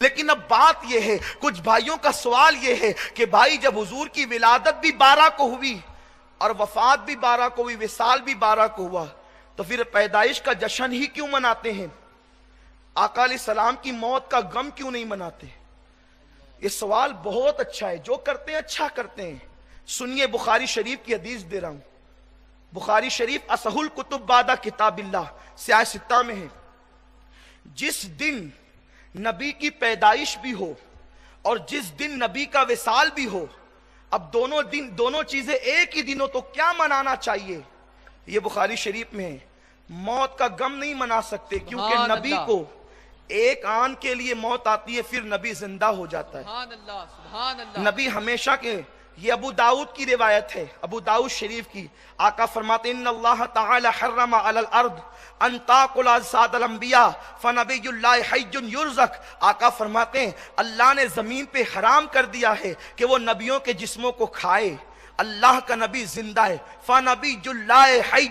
لیکن اب بات یہ ہے، کچھ بھائیوں کا سوال یہ ہے کہ بھائی جب حضور کی ولادت بھی 12 کو ہوئی اور وفات بھی 12 کو ہوئی، وصال بھی 12 کو ہوا، تو پھر پیدائش کا جشن ہی کیوں مناتے ہیں؟ آقا علیہ السلام کی موت کا غم کیوں نہیں مناتے؟ یہ سوال بہت اچھا ہے، جو کرتے ہیں اچھا کرتے ہیں۔ سنیے، بخاری شریف کی حدیث دے رہا ہوں، بخاری شریف اصح الکتب بعد کتاب اللہ سیاہ ستہ میں ہے، جس دن نبی کی پیدائش بھی ہو اور جس دن نبی کا وصال بھی ہو، اب دونوں چیزیں ایک ہی دن ہو تو کیا منانا چاہیے؟ یہ بخاری شریف میں ہے۔ موت کا غم نہیں منا سکتے کیونکہ نبی کو ایک آن کے لیے موت آتی ہے، پھر نبی زندہ ہو جاتا ہے۔ سبحان اللہ۔ نبی ہمیشہ کے، یہ ابو داؤد کی روایت ہے، ابو داؤد شریف کی، آقا فرماتے ہیں ان اللہ تعالی حرم علی الارض ان تاکل اجساد الانبیاء فنبی اللہ حی یرزق۔ آقا فرماتے ہیں اللہ نے زمین پہ حرام کر دیا ہے کہ وہ نبیوں کے جسموں کو کھائے، اللہ کا نبی زندہ ہے، فنبی اللہ حی،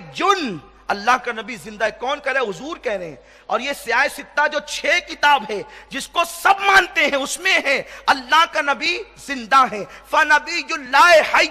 اللہ کا نبی زندہ ہے۔ کون کہہ رہے ہیں؟ حضور کہہ رہے ہیں۔ اور یہ سیاہ ستہ جو 6 کتاب ہے جس کو سب مانتے ہیں، اس میں ہے اللہ کا نبی زندہ ہے، فنبی اللہ حی،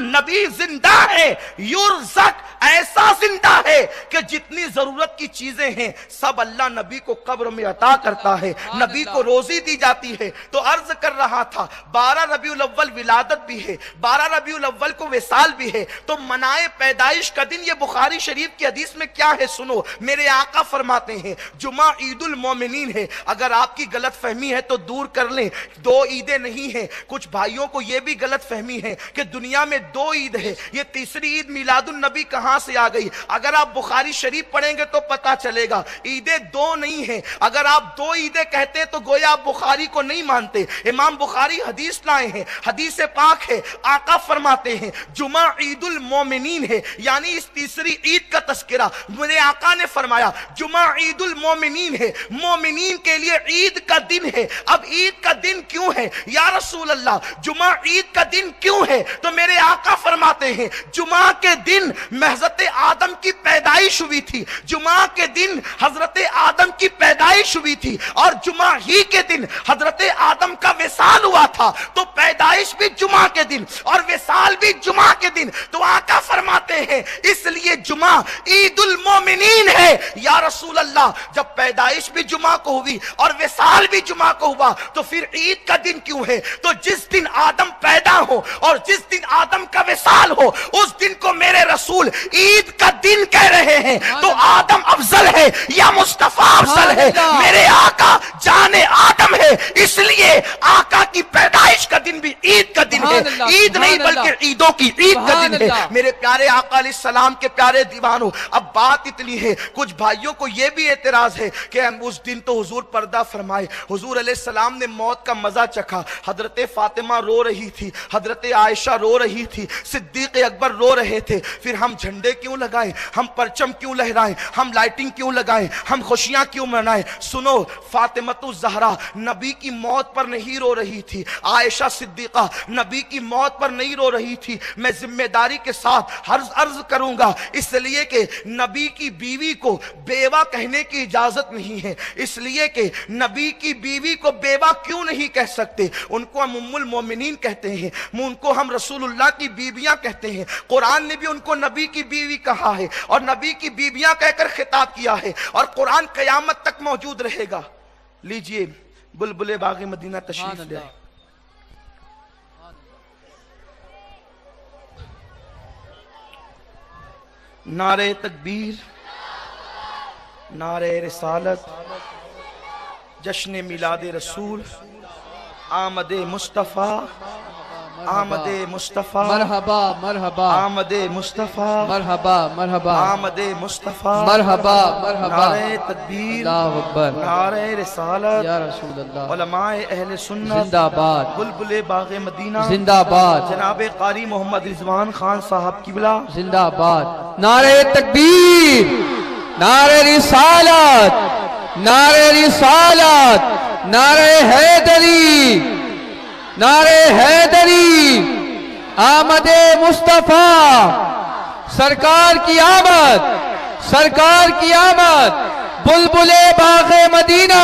نبی زندہ ہے، یرزق، ایسا زندہ ہے کہ جتنی ضرورت کی چیزیں ہیں سب اللہ نبی کو قبر میں عطا کرتا ہے، نبی کو روزی دی جاتی ہے۔ تو عرض کر رہا تھا 12 ربیع الاول ولادت بھی ہے، 12 ربیع الاول کو وصال بھی ہے، تو منائے پیدائش کا دن۔ یہ بخاری شریف کی حدیث میں کیا ہے سنو، میرے آقا فرماتے ہیں جمعہ عید المومنین ہے۔ اگر آپ کی غلط فہمی ہے تو دور کر لیں، 2 عیدیں نہیں ہیں۔ کچھ بھائیوں کو یہ بھی غلط فہمی ہے کہ دنیا میں 2 عید ہے، یہ تیسری عید میلاد النبی کہاں سے آ گئی؟ اگر آپ بخاری شریف پڑھیں گے تو پتا چلے گا عیدیں 2 نہیں ہیں۔ اگر آپ 2 عیدیں کہتے ہیں تو گویا آپ بخاری کو نہیں مانتے۔ امام بخاری حدیث لائے ہیں، حدیث پاک ہے، آقا فرماتے ہیں جمعہ عید المومنین ہے، یعنی اس تیسری عید کا تذکرہ میرے آقا نے فرمایا جمعہ عید المومنین ہے، مومنین کے لیے عید کا دن ہے۔ اب عید کا دن کیوں ہے یا رسول اللہ؟ جمعہ عید کا دن کیوں ہے؟ تو میرے آقا فرماتے ہیں جمعہ کے دن حضرت آدم کی پیدائش ہوئی تھی، جمعہ کے دن حضرت آدم کی پیدائش ہوئی تھی، اور جمعہ ہی کے دن حضرت آدم کا وصال ہوا تھا، تو پیدائش بھی جمعہ کے دن اور وصال بھی جمعہ کے دن۔ تو آقا فرماتے ہیں اس لیے جمعہ عید المومنین ہے۔ یا رسول اللہ، جب پیدائش بھی جمعہ کو ہوئی اور وصال بھی جمعہ کو ہوا تو پھر عید کا دن کیوں ہے؟ تو جس دن آدم پیدا ہو اور جس دن آدم کا وصال ہو اس دن کو میرے رسول عید کا دن کہہ رہے ہیں۔ تو آدم افضل ہے یا مصطفیٰ افضل ہے؟ میرے آقا جان آدم ہے، اس لیے آقا کی پیدائش کا دن بھی عید کا دن ہے، عید نہیں بلکہ عیدوں کی عید کا دن ہے۔ میرے پیارے آقا علیہ السلام کے پیارے دیوانوں، اب بات اتنی ہے، کچھ بھائیوں کو یہ بھی اعتراض ہے کہ اس دن تو حضور پردہ فرمائے، حضور علیہ السلام نے موت کا مزہ چکھا، حضرت فاطمہ رو رہی تھی، حضرت عائشہ رو رہی تھی، صدیق اکبر رو رہے تھے، پھر ہم جھنڈے کیوں لگائیں، ہم پرچم کیوں لہرائیں، ہم لائٹنگ کیوں لگائیں، ہم خوشیاں کیوں منائیں؟ سنو، فاطمۃ الزہرا نبی کی موت پر نہیں رو رہی تھی، عائشہ صدیقہ نبی کی موت پر نہیں رو رہی تھی۔ میں ذمہ داری کے ساتھ عرض کروں گا، اس لیے کہ نبی کی بیوی کو بیوہ کہنے کی اجازت نہیں ہے، اس لیے کہ نبی کی بیوی کو بیوہ کیوں نہیں کہہ سکتے؟ ان کو ہم ام المومنین کہتے ہیں، ان کو ہم رسول اللہ کی بیویاں کہتے ہیں۔ قرآن نے بھی ان کو نبی کی بیوی کہا ہے اور نبی کی بیویاں کہہ کر خطاب کیا ہے، اور قرآن قیامت تک موجود رہے گا۔ لیجئے بلبل باغ مدینہ تشریف لے آئے۔ نعرہ تکبیر، نعرہ رسالت، جشن میلاد رسول، آمد مصطفیٰ، آمد مصطفیٰ، مرحبا مرحبا، آمد مصطفیٰ، مرحبا مرحبا، آمد مصطفیٰ، مرحبا مرحبا، نعرہ تکبیر، اللہ اکبر، نعرہ رسالت، یا رسول اللہ، علماء اہل سنت زندہ باد، بلبل باغ مدینہ زندہ باد، جناب قاری محمد رضوان خان صاحب قبلہ زندہ باد۔ نعرہ تکبیر، نعرہ رسالت، نعرہ رسالت، نعرہ حیدری، نعرہ حیدری، آمد مصطفیٰ، سرکار کی آمد، سرکار کی آمد، بلبل باغ مدینہ،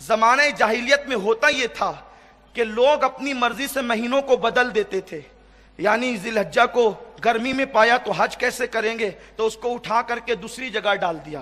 زمانہ جاہلیت میں ہوتا یہ تھا کہ لوگ اپنی مرضی سے مہینوں کو بدل دیتے تھے. یعنی ذی الحجہ کو گرمی میں پایا تو حج کیسے کریں گے، تو اس کو اٹھا کر کے دوسری جگہ ڈال دیا.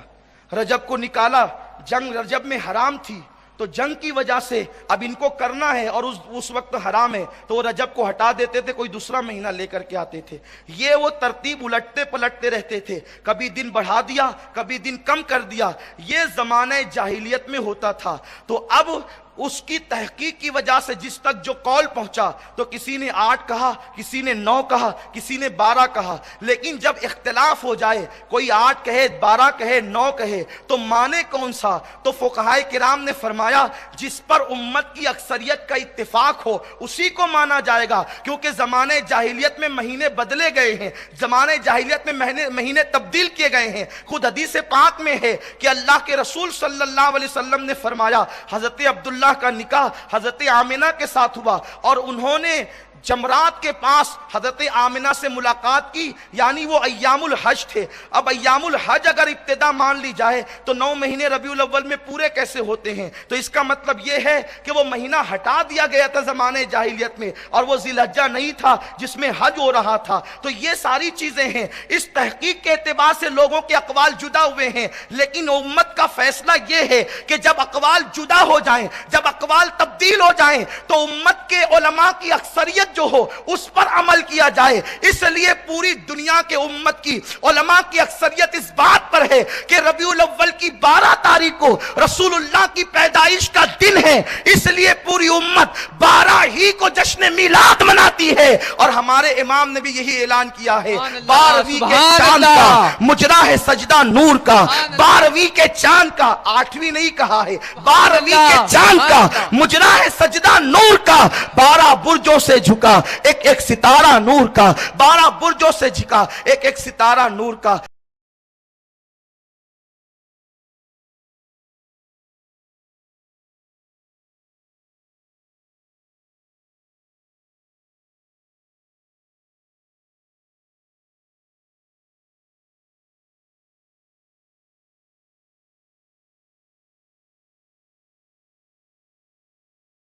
رجب کو نکالا، جنگ رجب میں حرام تھی تو جنگ کی وجہ سے اب ان کو کرنا ہے اور اس وقت حرام ہے تو وہ رجب کو ہٹا دیتے تھے، کوئی دوسرا مہینہ لے کر کے آتے تھے. یہ وہ ترتیب الٹتے پلٹتے رہتے تھے، کبھی دن بڑھا دیا کبھی دن کم کر دیا. یہ زمانہ جاہلیت میں ہوتا تھا. تو اب اس کی تحقیق کی وجہ سے جس تک جو قول پہنچا تو کسی نے 8 کہا، کسی نے 9 کہا، کسی نے 12 کہا. لیکن جب اختلاف ہو جائے، کوئی 8 کہے 12 کہے 9 کہے تو مانے کون سا؟ تو فقہائے کرام نے فرمایا جس پر امت کی اکثریت کا اتفاق ہو اسی کو مانا جائے گا، کیونکہ زمانے جاہلیت میں مہینے بدلے گئے ہیں، زمانے جاہلیت میں مہینے تبدیل کیے گئے ہیں. خود حدیث پاک میں ہے کہ اللہ کے رسول صلی اللہ علیہ وسلم نے فرمایا حضرت عبداللہ کا نکاح حضرت آمنہ کے ساتھ ہوا اور انہوں نے جمرات کے پاس حضرت آمنہ سے ملاقات کی، یعنی وہ ایام الحج تھے. اب ایام الحج اگر ابتدا مان لی جائے تو 9 مہینے ربیع الاول میں پورے کیسے ہوتے ہیں؟ تو اس کا مطلب یہ ہے کہ وہ مہینہ ہٹا دیا گیا تھا زمانے جاہلیت میں اور وہ ذی الحجہ نہیں تھا جس میں حج ہو رہا تھا. تو یہ ساری چیزیں ہیں. اس تحقیق کے اعتبار سے لوگوں کے اقوال جدا ہوئے ہیں، لیکن امت کا فیصلہ یہ ہے کہ جب اقوال جدا ہو جائیں، جب اقوال تبدیل ہو جائیں تو امت کے علماء کی اکثریت جو ہو اس پر عمل کیا جائے. اس لیے پوری دنیا کے امت کی علماء کی اکثریت اس بات پر ہے کہ ربیع الاول کی 12 تاریخ کو رسول اللہ کی پیدائش کا دن ہے، اس لیے پوری امت 12 ہی کو جشن میلاد مناتی ہے. اور ہمارے امام نے بھی یہی اعلان کیا ہے 12ویں کے چاند کا مجرا ہے سجدہ نور کا، 12ویں کے چاند کا، 8ویں نہیں کہا ہے، 12ویں کے چاند کا مجرا ہے سجدہ نور کا، 12 برجوں سے جھکا ایک ایک ستارہ نور کا، 12 برجوں سے جھکا ایک ایک ستارہ نور کا.